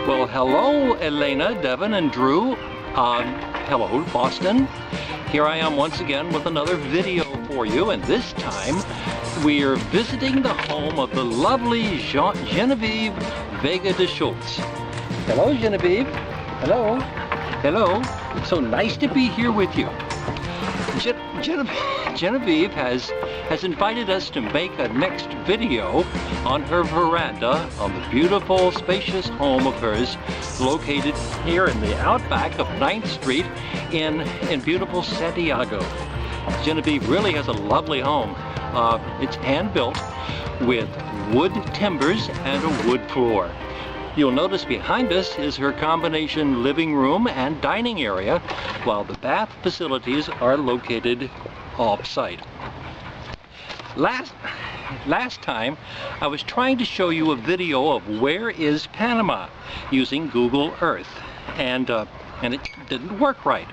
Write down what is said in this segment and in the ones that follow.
Well, hello, Elena, Devin, and Drew. Hello, Boston. Here I am once again with another video for you, and this time we are visiting the home of the lovely Genevieve Vega de Schultz. Hello, Genevieve. Hello. Hello. It's so nice to be here with you. Genevieve has invited us to make a next video on her veranda on the beautiful, spacious home of hers located here in the outback of 9th Street in beautiful Santiago. Genevieve really has a lovely home. It's hand-built with wood timbers and a wood floor. You'll notice behind us is her combination living room and dining area, while the bath facilities are located off-site. Last time, I was trying to show you a video of where is Panama using Google Earth, and it didn't work right.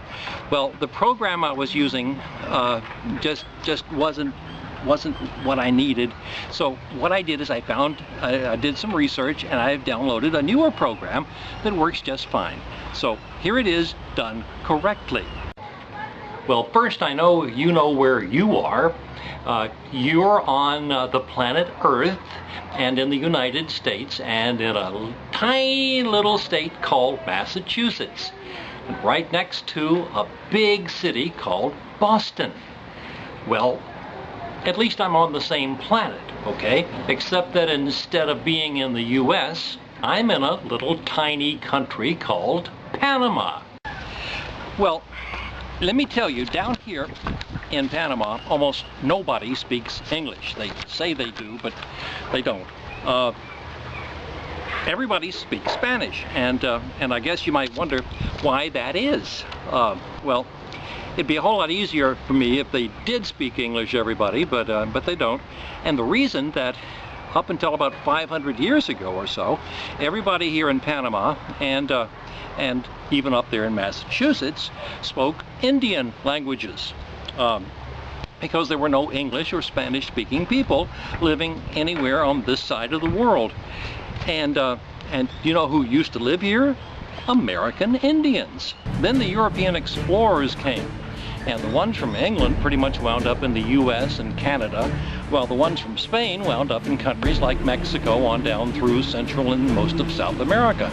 Well, the program I was using just wasn't what I needed. So what I did is I did some research, and I've downloaded a newer program that works just fine. So here it is, done correctly. Well, first, I know you know where you are. You're on the planet Earth and in the United States and in a tiny little state called Massachusetts, and right next to a big city called Boston. Well, at least I'm on the same planet, okay? Except that instead of being in the US, I'm in a little tiny country called Panama. Well, let me tell you, down here in Panama, almost nobody speaks English. They say they do, but they don't. Everybody speaks Spanish, and I guess you might wonder why that is. Well, it'd be a whole lot easier for me if they did speak English, everybody, but they don't. And the reason that up until about 500 years ago or so, everybody here in Panama and even up there in Massachusetts spoke Indian languages, because there were no English or Spanish speaking people living anywhere on this side of the world. And you know who used to live here? American Indians. Then the European explorers came, and the ones from England pretty much wound up in the US and Canada, while the ones from Spain wound up in countries like Mexico on down through Central and most of South America.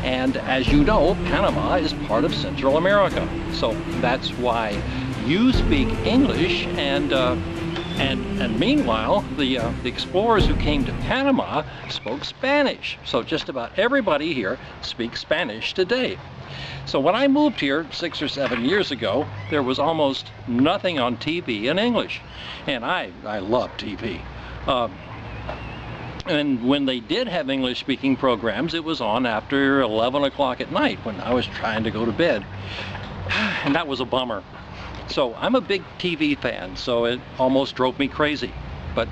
And as you know, Panama is part of Central America. So that's why you speak English, and meanwhile, the explorers who came to Panama spoke Spanish. So just about everybody here speaks Spanish today. So when I moved here 6 or 7 years ago, there was almost nothing on TV in English. And I love TV. And when they did have English-speaking programs, it was on after 11 o'clock at night when I was trying to go to bed. And that was a bummer. So I'm a big TV fan, so it almost drove me crazy. But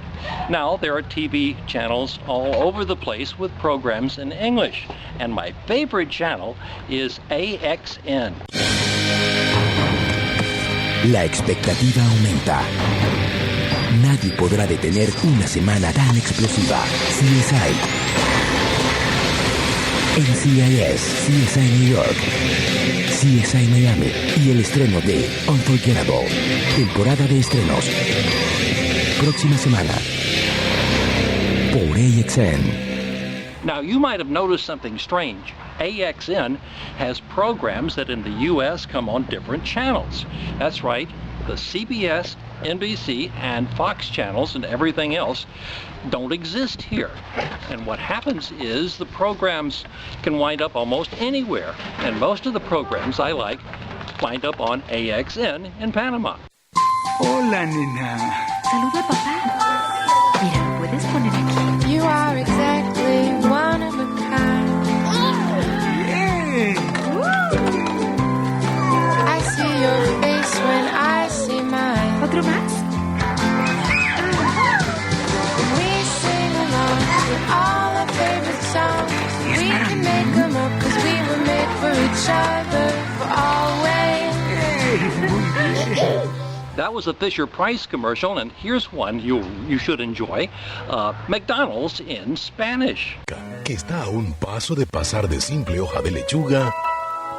now there are TV channels all over the place with programs in English. And my favorite channel is AXN. La expectativa aumenta. Nadie podrá detener una semana tan explosiva. CSI. NCIS, CSI New York, CSI Miami y el estreno de Unforgettable. Temporada de estrenos. Próxima semana. Por AXN. Now, you might have noticed something strange. AXN has programs that in the U.S. come on different channels. That's right, the CBS, NBC, and Fox channels and everything else don't exist here. And what happens is the programs can wind up almost anywhere. And most of the programs I like wind up on AXN in Panama. Hola, nena. Saluda a papá. Mira, puedes poner aquí. You are exactly one of a kind. Bien. I see your face when I see mine. ¿Otro más? We sing along with all our favorite songs. We can make them up 'cause we were made for each other for always. Hey, muy bien. that was a Fisher-Price commercial, and here's one you should enjoy. McDonald's in Spanish. Que está a un paso de pasar de simple hoja de lechuga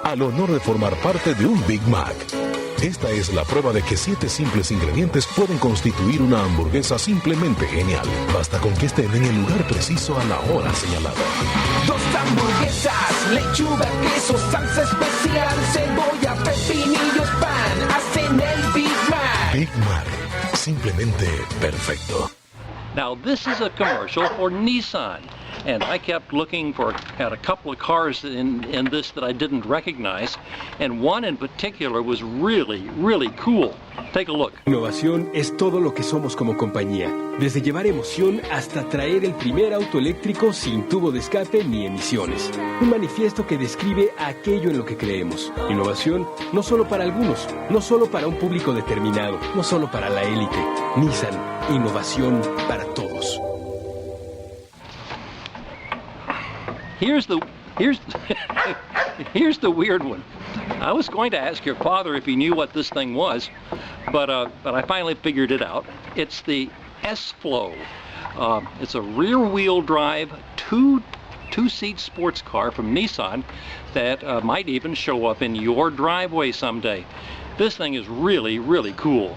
al honor de formar parte de un Big Mac. Esta es la prueba de que 7 simples ingredientes pueden constituir una hamburguesa simplemente genial. Basta con que estén en el lugar preciso a la hora señalada. 2 hamburguesas, lechuga, queso, salsa especial, cebolla, pepinillos, pan, hacen el Big Mac. Big Mac, simplemente perfecto. Now this is a commercial for Nissan, and I kept looking at a couple of cars in this that I didn't recognize, and one in particular was really, really cool. Take a look. Innovación es todo lo que somos como compañía, desde llevar emoción hasta traer el primer auto eléctrico sin tubo de escape ni emisiones. Un manifiesto que describe aquello en lo que creemos. Innovación no solo para algunos, no solo para un público determinado, no solo para la élite. Nissan, innovación para todos. Here's the weird one. I was going to ask your father if he knew what this thing was, but I finally figured it out. It's the S-Flow. It's a rear-wheel drive, two-seat sports car from Nissan that might even show up in your driveway someday. This thing is really, really cool.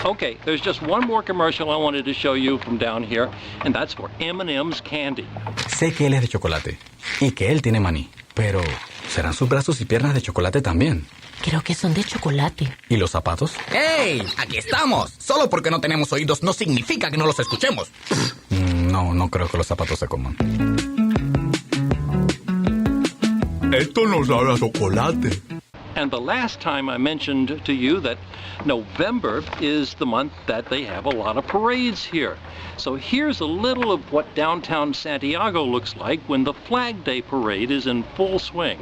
Okay, there's just one more commercial I wanted to show you from down here, and that's for M&M's Candy. Sé que él es de chocolate y que él tiene maní, pero ¿serán sus brazos y piernas de chocolate también? Creo que son de chocolate. ¿Y los zapatos? ¡Hey! ¡Aquí estamos! Solo porque no tenemos oídos no significa que no los escuchemos. No creo que los zapatos se coman. Esto no sabe a chocolate. And the last time I mentioned to you that November is the month that they have a lot of parades here. So here's a little of what downtown Santiago looks like when the Flag Day parade is in full swing.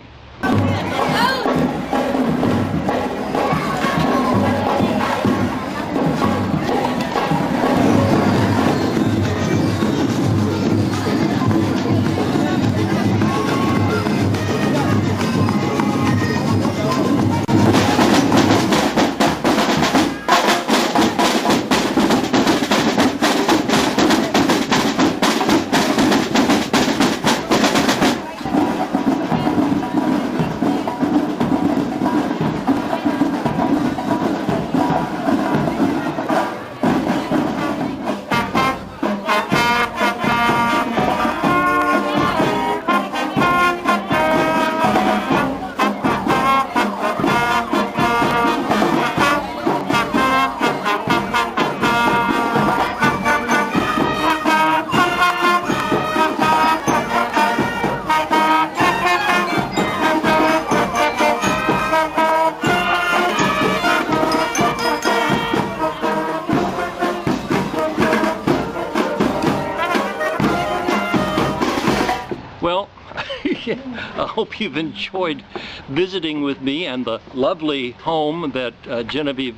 Well, I hope you've enjoyed visiting with me and the lovely home that Genevieve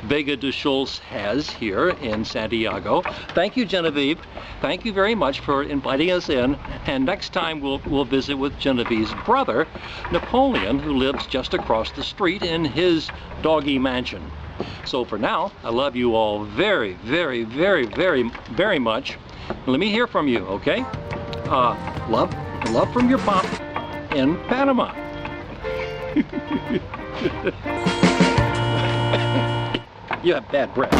Vega de Schultz has here in Santiago. Thank you, Genevieve. Thank you very much for inviting us in. And next time we'll visit with Genevieve's brother, Napoleon, who lives just across the street in his doggy mansion. So for now, I love you all very, very, very, very, very much. Let me hear from you, okay? Love from your pop in Panama. You have bad breath.